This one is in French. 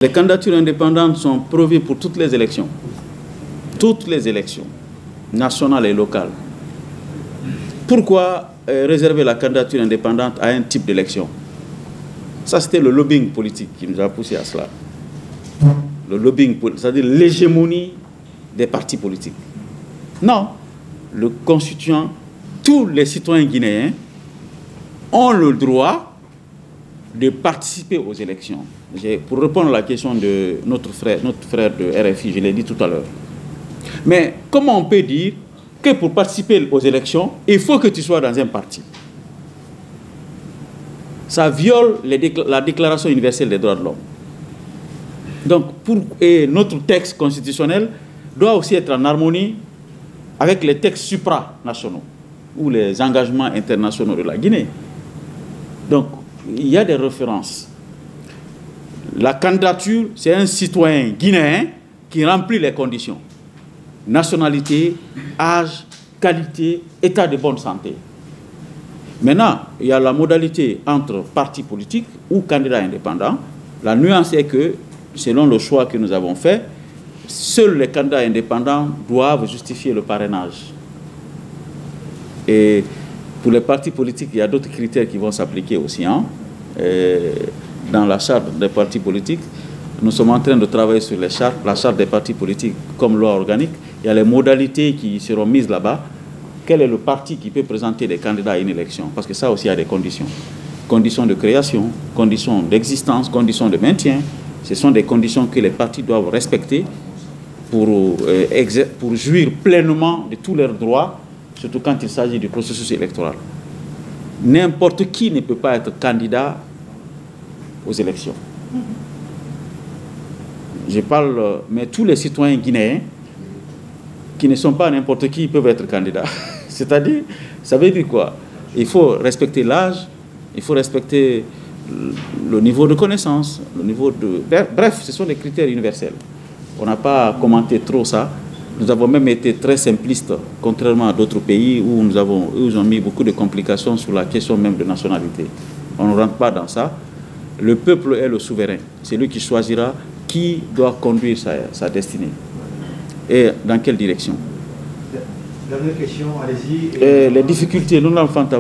Les candidatures indépendantes sont prévues pour toutes les élections, nationales et locales. Pourquoi réserver la candidature indépendante à un type d'élection? Ça, c'était le lobbying politique qui nous a poussé à cela. Le lobbying, c'est-à-dire l'hégémonie des partis politiques. Non, le constituant, tous les citoyens guinéens ont le droit de participer aux élections. Pour répondre à la question de notre frère de RFI, je l'ai dit tout à l'heure. Mais comment on peut dire que pour participer aux élections, il faut que tu sois dans un parti? Ça viole la Déclaration universelle des droits de l'homme. Donc, et notre texte constitutionnel doit aussi être en harmonie avec les textes supranationaux ou les engagements internationaux de la Guinée. Donc, il y a des références. La candidature, c'est un citoyen guinéen qui remplit les conditions. Nationalité, âge, qualité, état de bonne santé. Maintenant, il y a la modalité entre partis politiques ou candidats indépendants. La nuance est que, selon le choix que nous avons fait, seuls les candidats indépendants doivent justifier le parrainage. Et pour les partis politiques, il y a d'autres critères qui vont s'appliquer aussi. Dans la charte des partis politiques, nous sommes en train de travailler sur la charte des partis politiques comme loi organique. Il y a les modalités qui seront mises là-bas. Quel est le parti qui peut présenter des candidats à une élection? Parce que ça aussi, il y a des conditions. Conditions de création, conditions d'existence, conditions de maintien. Ce sont des conditions que les partis doivent respecter pour jouir pleinement de tous leurs droits, surtout quand il s'agit du processus électoral. N'importe qui ne peut pas être candidat aux élections. Je parle, mais tous les citoyens guinéens qui ne sont pas n'importe qui peuvent être candidats. C'est-à-dire, ça veut dire quoi? Il faut respecter l'âge, il faut respecter le niveau de connaissance, le niveau de... Bref, ce sont des critères universels. On n'a pas commenté trop ça. Nous avons même été très simplistes, contrairement à d'autres pays où ils ont mis beaucoup de complications sur la question même de nationalité. On ne rentre pas dans ça. Le peuple est le souverain. C'est lui qui choisira qui doit conduire sa destinée. Et dans quelle direction? Dernière question, allez-y. Les difficultés, nous l'enfants.